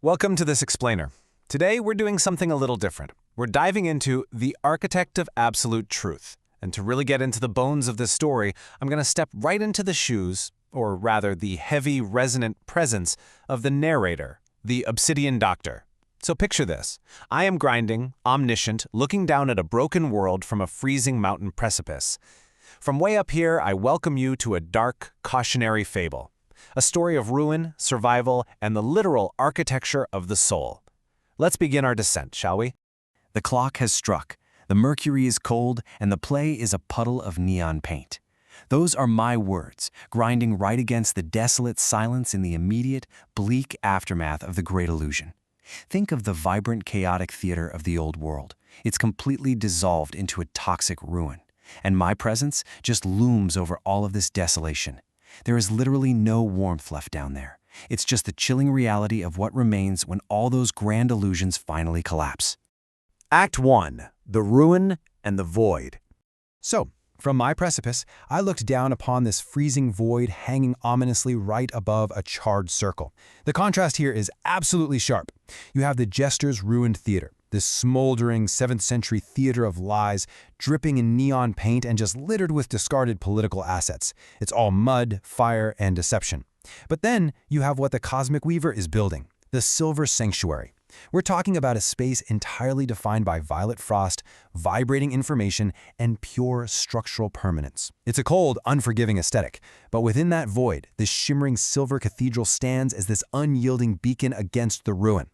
Welcome to this explainer. Today we're doing something a little different. We're diving into the architect of absolute truth. And to really get into the bones of this story, I'm going to step right into the shoes, or rather the heavy, resonant presence of the narrator, the obsidian doctor. So picture this. I am grinding, omniscient, looking down at a broken world from a freezing mountain precipice. From way up here, I welcome you to a dark, cautionary fable. A story of ruin, survival, and the literal architecture of the soul. Let's begin our descent, shall we? The clock has struck, the mercury is cold, and the play is a puddle of neon paint. Those are my words, grinding right against the desolate silence in the immediate, bleak aftermath of the Great Illusion. Think of the vibrant, chaotic theater of the old world. It's completely dissolved into a toxic ruin. And my presence just looms over all of this desolation. There is literally no warmth left down there. It's just the chilling reality of what remains when all those grand illusions finally collapse. Act 1. The Ruin and the Void. So, from my precipice, I looked down upon this freezing void hanging ominously right above a charred circle. The contrast here is absolutely sharp. You have the jester's ruined theater, this smoldering 7th century theater of lies, dripping in neon paint and just littered with discarded political assets. It's all mud, fire, and deception. But then you have what the Cosmic Weaver is building, the Silver Sanctuary. We're talking about a space entirely defined by violet frost, vibrating information, and pure structural permanence. It's a cold, unforgiving aesthetic, but within that void, this shimmering Silver Cathedral stands as this unyielding beacon against the ruin.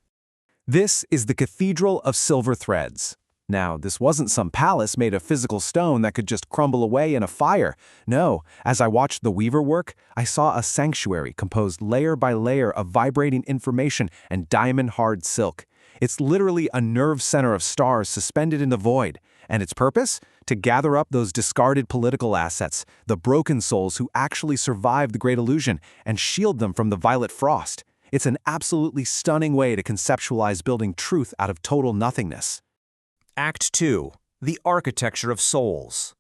This is the Cathedral of Silver Threads. Now, this wasn't some palace made of physical stone that could just crumble away in a fire. No, as I watched the weaver work, I saw a sanctuary composed layer by layer of vibrating information and diamond-hard silk. It's literally a nerve center of stars suspended in the void. And its purpose? To gather up those discarded political assets, the broken souls who actually survived the Great Illusion, and shield them from the violet frost. It's an absolutely stunning way to conceptualize building truth out of total nothingness. Act 2. The Architecture of Souls.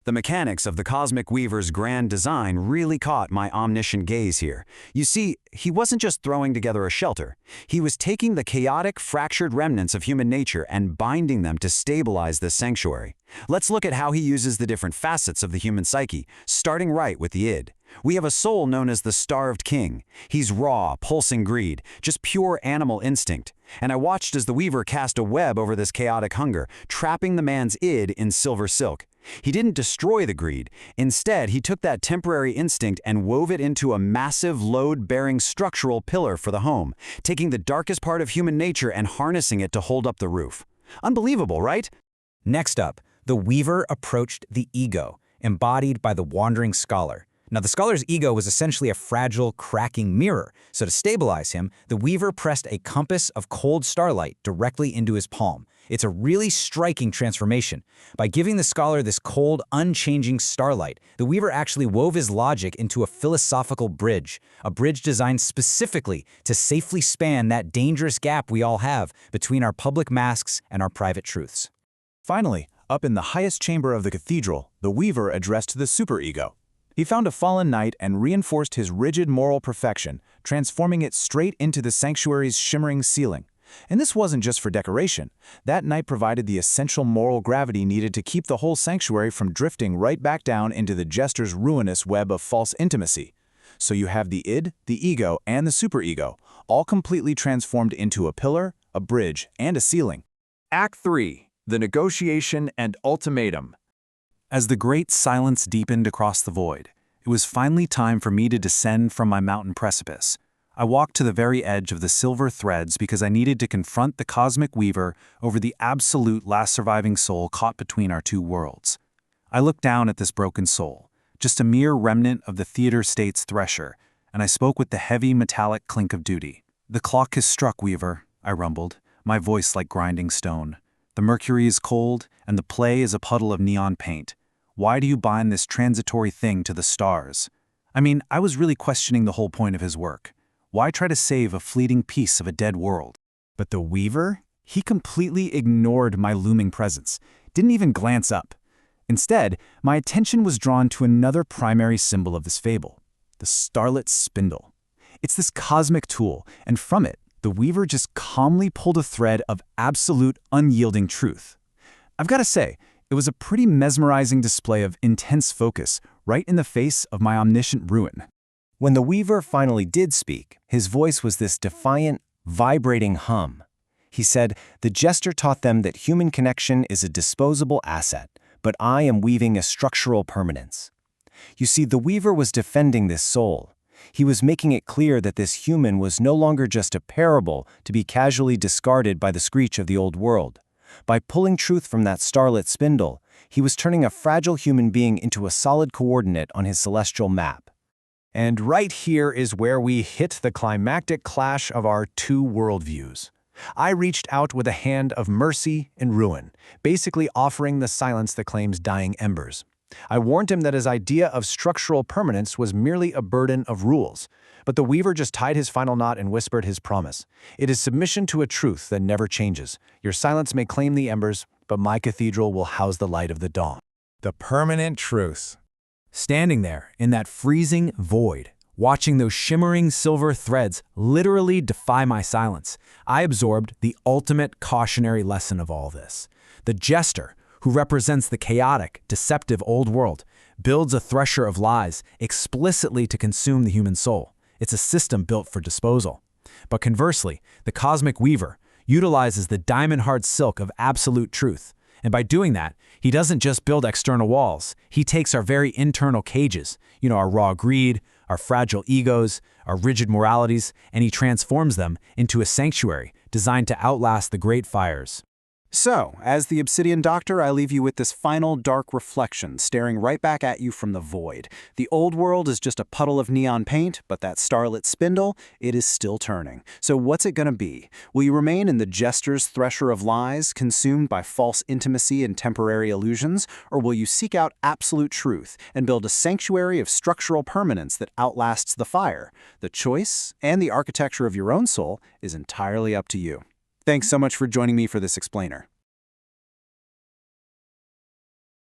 The mechanics of the Cosmic Weaver's grand design really caught my omniscient gaze here. You see, he wasn't just throwing together a shelter. He was taking the chaotic, fractured remnants of human nature and binding them to stabilize this sanctuary. Let's look at how he uses the different facets of the human psyche, starting right with the id. We have a soul known as the Starved King. He's raw, pulsing greed, just pure animal instinct. And I watched as the weaver cast a web over this chaotic hunger, trapping the man's id in silver silk. He didn't destroy the greed. Instead, he took that temporary instinct and wove it into a massive, load-bearing structural pillar for the home, taking the darkest part of human nature and harnessing it to hold up the roof. Unbelievable, right? Next up, the weaver approached the ego, embodied by the wandering scholar. Now, the scholar's ego was essentially a fragile, cracking mirror, so to stabilize him, the weaver pressed a compass of cold starlight directly into his palm. It's a really striking transformation. By giving the scholar this cold, unchanging starlight, the weaver actually wove his logic into a philosophical bridge, a bridge designed specifically to safely span that dangerous gap we all have between our public masks and our private truths. Finally, up in the highest chamber of the cathedral, the weaver addressed the superego. He found a fallen knight and reinforced his rigid moral perfection, transforming it straight into the sanctuary's shimmering ceiling. And this wasn't just for decoration. That knight provided the essential moral gravity needed to keep the whole sanctuary from drifting right back down into the jester's ruinous web of false intimacy. So you have the id, the ego, and the superego, all completely transformed into a pillar, a bridge, and a ceiling. Act 3. The Negotiation and Ultimatum. As the great silence deepened across the void, it was finally time for me to descend from my mountain precipice. I walked to the very edge of the silver threads because I needed to confront the Cosmic Weaver over the absolute last surviving soul caught between our two worlds. I looked down at this broken soul, just a mere remnant of the theater state's thresher, and I spoke with the heavy metallic clink of duty. "The clock has struck, Weaver," I rumbled, my voice like grinding stone. "The mercury is cold, and the play is a puddle of neon paint. Why do you bind this transitory thing to the stars?" I mean, I was really questioning the whole point of his work. Why try to save a fleeting piece of a dead world? But the weaver? He completely ignored my looming presence, didn't even glance up. Instead, my attention was drawn to another primary symbol of this fable, the starlit spindle. It's this cosmic tool, and from it, The weaver just calmly pulled a thread of absolute, unyielding truth. I've got to say, it was a pretty mesmerizing display of intense focus, right in the face of my omniscient ruin. When the weaver finally did speak, his voice was this defiant, vibrating hum. He said, "The jester taught them that human connection is a disposable asset, but I am weaving a structural permanence." You see, the weaver was defending this soul. He was making it clear that this human was no longer just a parable to be casually discarded by the screech of the old world. By pulling truth from that starlit spindle, he was turning a fragile human being into a solid coordinate on his celestial map. And right here is where we hit the climactic clash of our two worldviews. I reached out with a hand of mercy and ruin, basically offering the silence that claims dying embers. I warned him that his idea of structural permanence was merely a burden of rules, but the weaver just tied his final knot and whispered his promise. It is submission to a truth that never changes. Your silence may claim the embers, but my cathedral will house the light of the dawn. The permanent truth. Standing there in that freezing void, watching those shimmering silver threads literally defy my silence, I absorbed the ultimate cautionary lesson of all this. The jester, who represents the chaotic, deceptive old world, builds a thresher of lies explicitly to consume the human soul. It's a system built for disposal. But conversely, the cosmic weaver utilizes the diamond-hard silk of absolute truth. And by doing that, he doesn't just build external walls. He takes our very internal cages, our raw greed, our fragile egos, our rigid moralities, and he transforms them into a sanctuary designed to outlast the great fires. So, as the Obsidian Doctor, I leave you with this final dark reflection staring right back at you from the void. The old world is just a puddle of neon paint, but that starlit spindle, it is still turning. So what's it gonna be? Will you remain in the jester's thresher of lies, consumed by false intimacy and temporary illusions, or will you seek out absolute truth and build a sanctuary of structural permanence that outlasts the fire? The choice, and the architecture of your own soul, is entirely up to you. Thanks so much for joining me for this explainer.